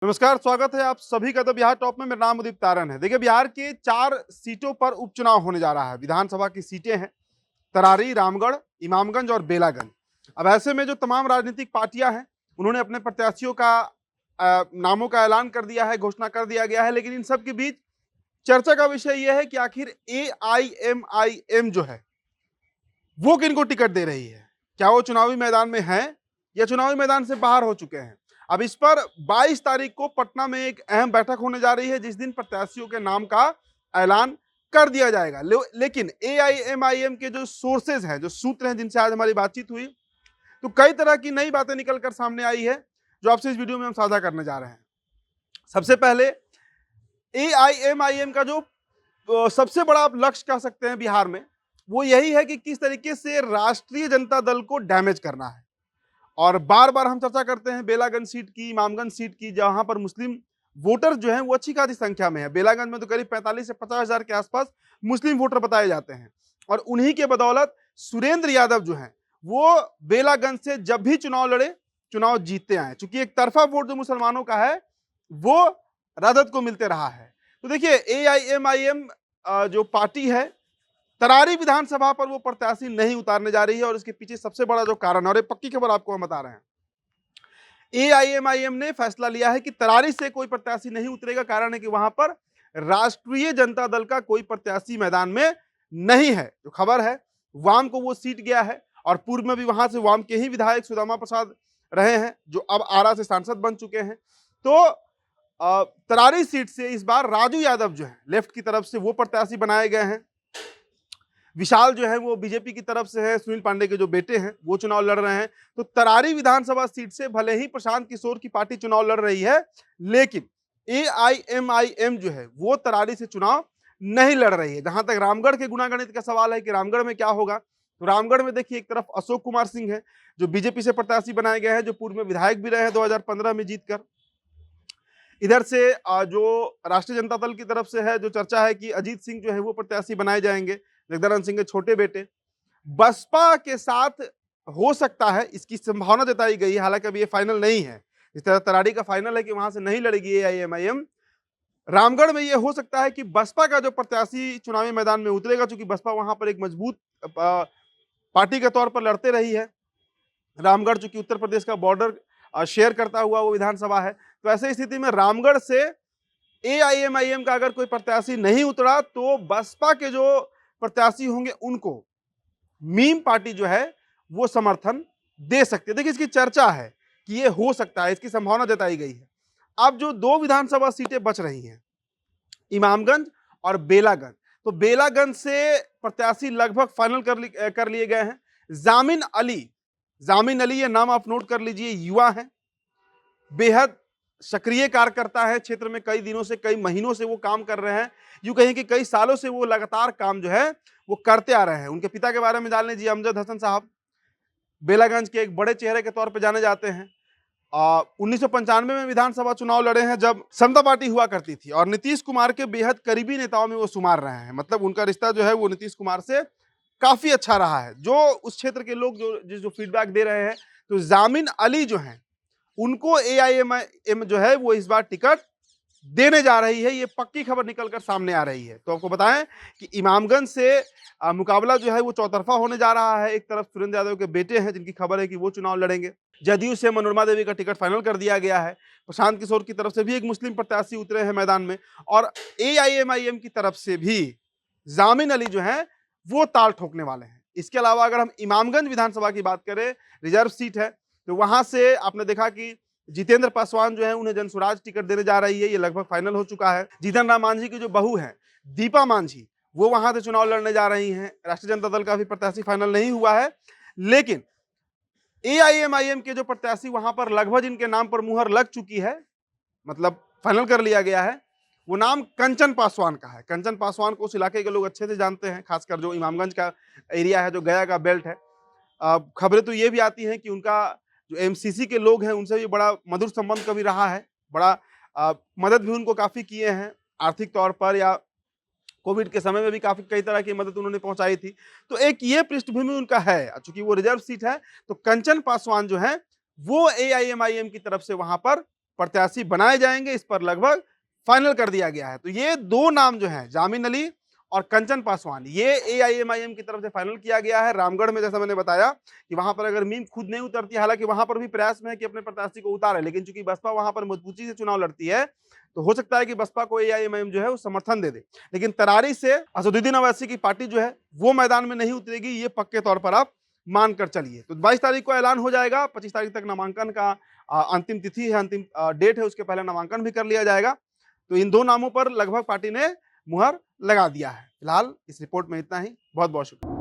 नमस्कार, स्वागत है आप सभी का। तो बिहार टॉप में मेरा नाम उदित तारन है। देखिए, बिहार के 4 सीटों पर उपचुनाव होने जा रहा है। विधानसभा की सीटें हैं तरारी, रामगढ़, इमामगंज और बेलागंज। अब ऐसे में जो तमाम राजनीतिक पार्टियां हैं, उन्होंने अपने प्रत्याशियों का नामों का ऐलान कर दिया है, घोषणा कर दिया गया है। लेकिन इन सब के बीच चर्चा का विषय यह है कि आखिर एआईएमआईएम जो है, वो किनको टिकट दे रही है। क्या वो चुनावी मैदान में है या चुनावी मैदान से बाहर हो चुके हैं। अब इस पर 22 तारीख को पटना में एक अहम बैठक होने जा रही है, जिस दिन प्रत्याशियों के नाम का ऐलान कर दिया जाएगा। लेकिन एआईएमआईएम के जो सोर्सेज हैं, जो सूत्र हैं, जिनसे आज हमारी बातचीत हुई, तो कई तरह की नई बातें निकलकर सामने आई है, जो आपसे इस वीडियो में हम साझा करने जा रहे हैं। सबसे पहले एआईएमआईएम का जो सबसे बड़ा आप लक्ष्य कह सकते हैं बिहार में, वो यही है कि किस तरीके से राष्ट्रीय जनता दल को डैमेज करना है। और बार बार हम चर्चा करते हैं बेलागंज सीट की, इमामगंज सीट की, जहां पर मुस्लिम वोटर जो हैं वो अच्छी खासी संख्या में है। बेलागंज में तो करीब 45 से 50 हजार के आसपास मुस्लिम वोटर बताए जाते हैं। और उन्हीं के बदौलत सुरेंद्र यादव जो हैं, वो बेलागंज से जब भी चुनाव लड़े, चुनाव जीतते आए। चूंकि एक तरफा वोट जो मुसलमानों का है, वो राजद को मिलते रहा है। तो देखिए, एआईएमआईएम जो पार्टी है, तरारी विधानसभा पर वो प्रत्याशी नहीं उतारने जा रही है। और इसके पीछे सबसे बड़ा जो कारण है, और ये पक्की खबर आपको हम बता रहे हैं, एआईएमआईएम ने फैसला लिया है कि तरारी से कोई प्रत्याशी नहीं उतरेगा। कारण है कि वहां पर राष्ट्रीय जनता दल का कोई प्रत्याशी मैदान में नहीं है। जो खबर है, वाम को वो सीट गया है, और पूर्व में भी वहां से वाम के ही विधायक सुदामा प्रसाद रहे हैं, जो अब आरा से सांसद बन चुके हैं। तो तरारी सीट से इस बार राजू यादव जो है, लेफ्ट की तरफ से, वो प्रत्याशी बनाए गए हैं। विशाल जो है वो बीजेपी की तरफ से है, सुनील पांडे के जो बेटे हैं वो चुनाव लड़ रहे हैं। तो तरारी विधानसभा सीट से भले ही प्रशांत किशोर की पार्टी चुनाव लड़ रही है, लेकिन एआईएमआईएम जो है वो तरारी से चुनाव नहीं लड़ रही है। जहां तक रामगढ़ के गुणागणित का सवाल है कि रामगढ़ में क्या होगा, तो रामगढ़ में देखिए, एक तरफ अशोक कुमार सिंह है, जो बीजेपी से प्रत्याशी बनाए गए हैं, जो पूर्व में विधायक भी रहे हैं 2015 में जीतकर। इधर से जो राष्ट्रीय जनता दल की तरफ से है, जो चर्चा है कि अजीत सिंह जो है वो प्रत्याशी बनाए जाएंगे, जगदानंद सिंह के छोटे बेटे। बसपा के साथ हो सकता है, इसकी संभावना जताई गई है, हालांकि अभी ये फाइनल नहीं है। इस तरह तरारी का फाइनल है कि वहां से नहीं लड़ेगी एआईएमआईएम। रामगढ़ में ये हो सकता है कि बसपा का जो प्रत्याशी चुनावी मैदान में उतरेगा, चूंकि बसपा वहां पर एक मजबूत पार्टी के तौर पर लड़ते रही है। रामगढ़ चूंकि उत्तर प्रदेश का बॉर्डर शेयर करता हुआ वो विधानसभा है, तो ऐसे स्थिति में रामगढ़ से एआईएमआईएम का अगर कोई प्रत्याशी नहीं उतरा, तो बसपा के जो प्रत्याशी होंगे उनको मीम पार्टी जो है वो समर्थन दे सकती है। देखिए, इसकी चर्चा है कि ये हो सकता है, इसकी संभावना जताई गई है। अब जो 2 विधानसभा सीटें बच रही हैं, इमामगंज और बेलागंज, तो बेलागंज से प्रत्याशी लगभग फाइनल कर लिए गए हैं। जामिन अली, ये नाम आप नोट कर लीजिए, युवा है, बेहद सक्रिय कार्यकर्ता है, क्षेत्र में कई दिनों से, कई महीनों से वो काम कर रहे हैं। यूं कहें कि कई सालों से वो लगातार काम जो है वो करते आ रहे हैं। उनके पिता के बारे में जान लीजिए, अमजद हसन साहब, बेलागंज के एक बड़े चेहरे के तौर पर जाने जाते हैं। 1995 में विधानसभा चुनाव लड़े हैं, जब समता पार्टी हुआ करती थी, और नीतीश कुमार के बेहद करीबी नेताओं में वो शुमार रहे हैं। मतलब उनका रिश्ता जो है वो नीतीश कुमार से काफी अच्छा रहा है। जो उस क्षेत्र के लोग जो फीडबैक दे रहे हैं, तो जामिन अली जो है, उनको एआईएमआईएम जो है वो इस बार टिकट देने जा रही है। ये पक्की खबर निकलकर सामने आ रही है। तो आपको बताएं कि इमामगंज से मुकाबला जो है वो चौतरफा होने जा रहा है। एक तरफ सुरेंद्र यादव के बेटे हैं, जिनकी खबर है कि वो चुनाव लड़ेंगे। जदयू से मनोरमा देवी का टिकट फाइनल कर दिया गया है। प्रशांत किशोर की तरफ से भी एक मुस्लिम प्रत्याशी उतरे हैं मैदान में, और एआईएमआईएम की तरफ से भी जामिन अली जो है वो ताल ठोकने वाले हैं। इसके अलावा अगर हम इमामगंज विधानसभा की बात करें, रिजर्व सीट है, तो वहां से आपने देखा कि जितेंद्र पासवान जो है उन्हें जनसुराज टिकट देने जा रही है। ये लगभग फाइनल हो चुका है। जीतन राम मांझी की जो बहू है दीपा मांझी, वो वहां से चुनाव लड़ने जा रही हैं। राष्ट्रीय जनता दल का भी प्रत्याशी फाइनल नहीं हुआ है, लेकिन एआईएमआईएम के जो प्रत्याशी वहां पर लगभग इनके नाम पर मुहर लग चुकी है, मतलब फाइनल कर लिया गया है, वो नाम कंचन पासवान का है। कंचन पासवान को उस इलाके के लोग अच्छे से जानते हैं, खासकर जो इमामगंज का एरिया है, जो गया का बेल्ट है। खबरें तो ये भी आती हैं कि उनका जो एमसीसी के लोग हैं उनसे भी बड़ा मधुर संबंध कभी रहा है। बड़ा मदद भी उनको काफ़ी किए हैं, आर्थिक तौर पर, या कोविड के समय में भी काफ़ी कई तरह की मदद उन्होंने पहुंचाई थी। तो एक ये पृष्ठभूमि उनका है। चूंकि वो रिजर्व सीट है, तो कंचन पासवान जो है वो एआईएमआईएम की तरफ से वहां पर प्रत्याशी बनाए जाएंगे, इस पर लगभग फाइनल कर दिया गया है। तो ये दो नाम जो हैं, जामिन अली और कंचन पासवान, ये एआईएमआईएम की तरफ से फाइनल किया गया है। रामगढ़ में जैसा मैंने बताया कि वहां पर अगर मीम खुद नहीं उतरती, हालांकि वहां पर भी प्रयास में है कि अपने प्रत्याशी को उतारे, लेकिन चूंकि बसपा वहां पर मजबूती से चुनाव लड़ती है, तो हो सकता है कि बसपा को एआईएमआईएम जो है वो समर्थन दे दे। लेकिन तरारी से असदुद्दीन अवैसी की पार्टी जो है वो मैदान में नहीं उतरेगी, ये पक्के तौर पर आप मानकर चलिए। तो 22 तारीख को ऐलान हो जाएगा, 25 तारीख तक नामांकन का अंतिम तिथि है, अंतिम डेट है, उसके पहले नामांकन भी कर लिया जाएगा। तो इन दो नामों पर लगभग पार्टी ने मुहर लगा दिया है। फिलहाल इस रिपोर्ट में इतना ही। बहुत बहुत शुक्रिया।